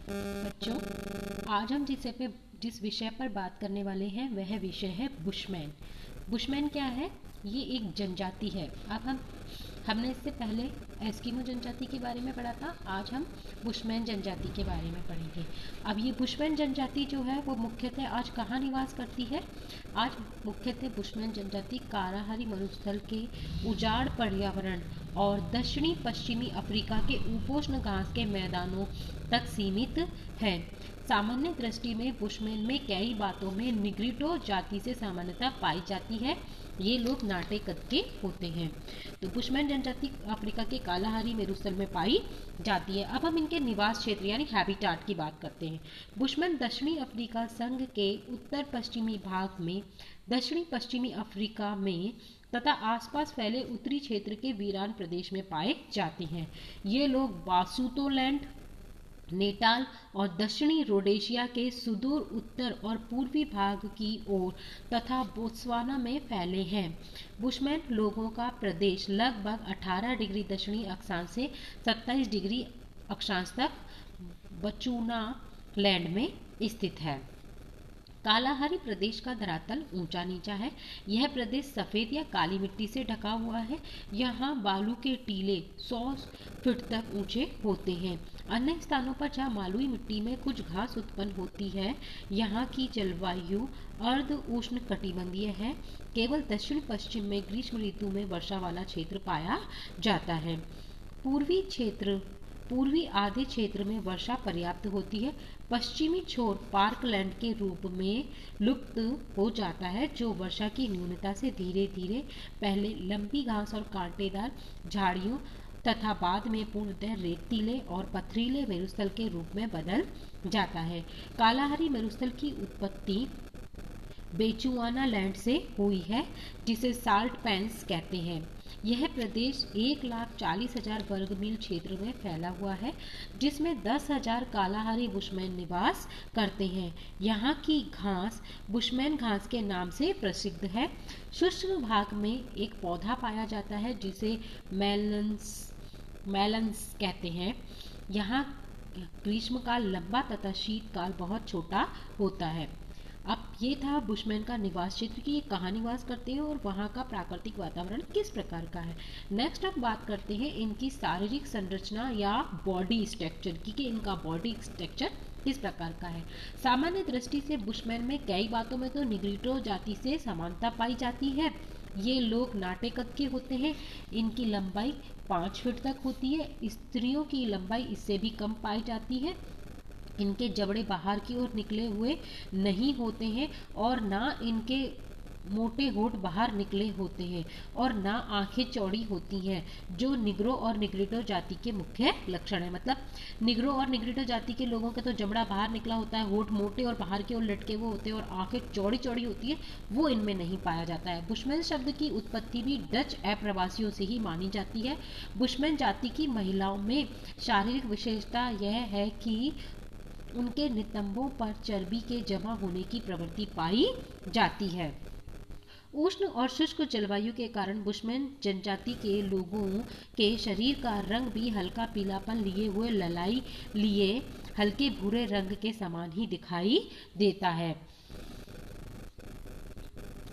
बच्चों, आज हम जिस विषय पर बात करने वाले हैं वह विषय है बुशमैन। बुशमैन क्या है? ये एक जनजाति है। अब हमने इससे पहले एस्किमो जनजाति के बारे में पढ़ा था। आज हम बुशमैन जनजाति के बारे में पढ़ेंगे। अब ये बुशमैन जनजाति जो है वो मुख्यतः आज कहाँ निवास करती है? आज मुख्यतः बुशमैन जनजाति कालाहारी मरुस्थल के उजाड़ पर्यावरण और दक्षिणी पश्चिमी अफ्रीका के उपोष्ण घास के मैदानों तक सीमित है। सामान्य दृष्टि में बुशमैन में कई बातों में निग्रिटो जाति से समानता पाई जाती है। ये लोग नाटे कद के होते हैं। तो बुशमैन जनजाति अफ्रीका के कालाहारी मेरुस्थल में पाई जाती है। अब हम इनके निवास क्षेत्र यानी हैबिटाट की बात करते हैं। बुशमैन दक्षिणी अफ्रीका संघ के उत्तर पश्चिमी भाग में, दक्षिणी पश्चिमी अफ्रीका में तथा आसपास फैले उत्तरी क्षेत्र के वीरान प्रदेश में पाए जाते हैं। ये लोग बासुतोलैंड, नेटाल और दक्षिणी रोडेशिया के सुदूर उत्तर और पूर्वी भाग की ओर तथा बोत्सवाना में फैले हैं। बुशमैन लोगों का प्रदेश लगभग 18 डिग्री दक्षिणी अक्षांश से 27 डिग्री अक्षांश तक बचूना लैंड में स्थित है। कालाहारी प्रदेश का धरातल ऊंचा नीचा है। यह प्रदेश सफ़ेद या काली मिट्टी से ढका हुआ है। यहाँ बालू के टीले 100 फीट तक ऊंचे होते हैं। अन्य स्थानों पर जहाँ मालुई मिट्टी में कुछ घास उत्पन्न होती है, यहाँ की जलवायु अर्ध उष्ण कटिबंधीय है। केवल दक्षिण पश्चिम में ग्रीष्म ऋतु में वर्षा वाला क्षेत्र पाया जाता है। पूर्वी आधे क्षेत्र में वर्षा पर्याप्त होती है। पश्चिमी छोर पार्कलैंड के रूप में लुप्त हो जाता है, जो वर्षा की न्यूनता से धीरे धीरे पहले लंबी घास और कांटेदार झाड़ियों तथा बाद में पूर्णतः रेतीले और पथरीले मेरुस्थल के रूप में बदल जाता है। कालाहारी मेरुस्थल की उत्पत्ति बेचुआना लैंड से हुई है, जिसे साल्ट पैंस कहते हैं। यह प्रदेश 1,40,000 वर्ग मील क्षेत्र में फैला हुआ है, जिसमें 10,000 कालाहारी बुशमैन निवास करते हैं। यहाँ की घास बुशमैन घास के नाम से प्रसिद्ध है। शुष्क भाग में एक पौधा पाया जाता है जिसे मेलन्स कहते हैं। यहाँ ग्रीष्मकाल लंबा तथा शीतकाल बहुत छोटा होता है। अब ये था बुशमैन का निवास क्षेत्र की, ये कहाँ निवास करते हैं और वहाँ का प्राकृतिक वातावरण किस प्रकार का है। नेक्स्ट हम बात करते हैं इनकी शारीरिक संरचना या बॉडी स्ट्रक्चर की, कि इनका बॉडी स्ट्रक्चर किस प्रकार का है। सामान्य दृष्टि से बुशमैन में कई बातों में तो निग्रिटो जाति से समानता पाई जाती है। ये लोग नाटे कद के होते हैं। इनकी लंबाई 5 फीट तक होती है। स्त्रियों की लंबाई इससे भी कम पाई जाती है। इनके जबड़े बाहर की ओर निकले हुए नहीं होते हैं और ना इनके मोटे होठ बाहर निकले होते हैं और ना आंखें चौड़ी होती हैं, जो निग्रो और निग्रिटो जाति के मुख्य लक्षण है। मतलब निग्रो और निग्रिटो जाति के लोगों का तो जबड़ा बाहर निकला होता है, होठ मोटे और बाहर की ओर लटके हुए होते हैं और आंखें चौड़ी चौड़ी होती है, वो इनमें नहीं पाया जाता है। बुशमैन शब्द की उत्पत्ति भी डच अप्रवासियों से ही मानी जाती है। बुशमैन जाति की महिलाओं में शारीरिक विशेषता यह है कि उनके नितंबों पर चर्बी के जमा होने की प्रवृत्ति पाई जाती है। उष्ण और शुष्क जलवायु के कारण बुशमैन जनजाति के लोगों के शरीर का रंग भी हल्का पीलापन लिए हुए ललाई लिए हल्के भूरे रंग के समान ही दिखाई देता है।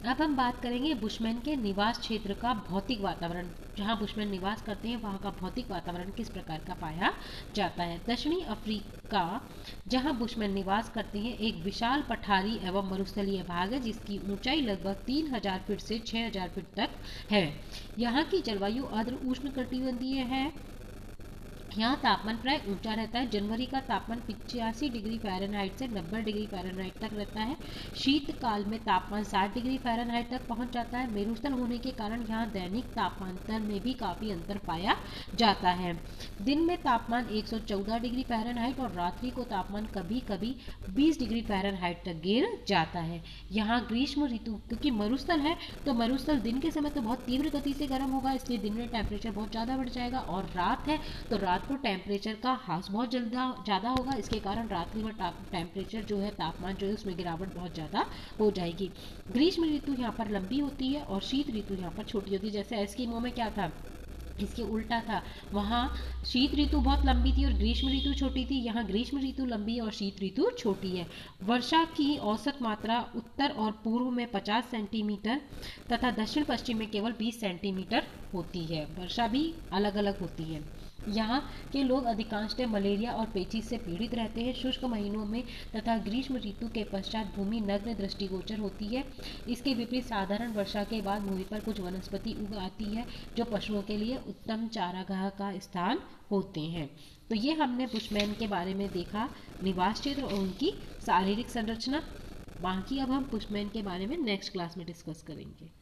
अब हम बात करेंगे बुशमैन के निवास क्षेत्र का भौतिक वातावरण। जहाँ बुशमैन निवास करते हैं वहाँ का भौतिक वातावरण किस प्रकार का पाया जाता है। दक्षिणी अफ्रीका जहाँ बुशमैन निवास करते हैं एक विशाल पठारी एवं मरुस्थलीय भाग है, जिसकी ऊंचाई लगभग 3,000 फीट से 6,000 फीट तक है। यहाँ की जलवायु अर्ध उष्णकटिबंधीय है। यहाँ तापमान प्राय ऊंचा रहता है। जनवरी का तापमान 85 डिग्री फ़ारेनहाइट से 90 डिग्री फ़ारेनहाइट तक रहता है। शीतकाल में तापमान 60 डिग्री फ़ारेनहाइट तक पहुँच जाता है। मेरुस्थल होने के कारण यहाँ दैनिक तापांतर में भी काफ़ी अंतर पाया जाता है। दिन में तापमान 114 डिग्री फ़ारेनहाइट और रात्रि को तापमान कभी कभी 20 डिग्री फ़ारेनहाइट तक गिर जाता है। यहाँ ग्रीष्म ऋतु, क्योंकि मरुस्थल है तो मरुस्थल दिन के समय तो बहुत तीव्र गति से गर्म होगा, इसलिए दिन में टेम्परेचर बहुत ज़्यादा बढ़ जाएगा, और रात है तो रात को टेम्परेचर का ह्रास बहुत ज़्यादा होगा। इसके कारण रात्रि में टेम्परेचर जो है, तापमान जो है, उसमें गिरावट बहुत ज़्यादा हो जाएगी। ग्रीष्म ऋतु यहाँ पर लंबी होती है और शीत ऋतु यहाँ पर छोटी होती है। जैसे एस्किमो में क्या था, इसके उल्टा था। वहाँ शीत ऋतु बहुत लंबी थी और ग्रीष्म ऋतु छोटी थी। यहाँ ग्रीष्म ऋतु लंबी और शीत ऋतु छोटी है। वर्षा की औसत मात्रा उत्तर और पूर्व में 50 सेंटीमीटर तथा दक्षिण पश्चिम में केवल 20 सेंटीमीटर होती है। वर्षा भी अलग अलग होती है। यहाँ के लोग अधिकांशतः मलेरिया और पेचिश से पीड़ित रहते हैं। शुष्क महीनों में तथा ग्रीष्म ऋतु के पश्चात भूमि नग्न दृष्टिगोचर होती है। इसके विपरीत साधारण वर्षा के बाद भूमि पर कुछ वनस्पति उग आती है जो पशुओं के लिए उत्तम चारागाह का स्थान होते हैं। तो ये हमने बुशमैन के बारे में देखा, निवास क्षेत्र और उनकी शारीरिक संरचना। बाकी अब हम बुशमैन के बारे में नेक्स्ट क्लास में डिस्कस करेंगे।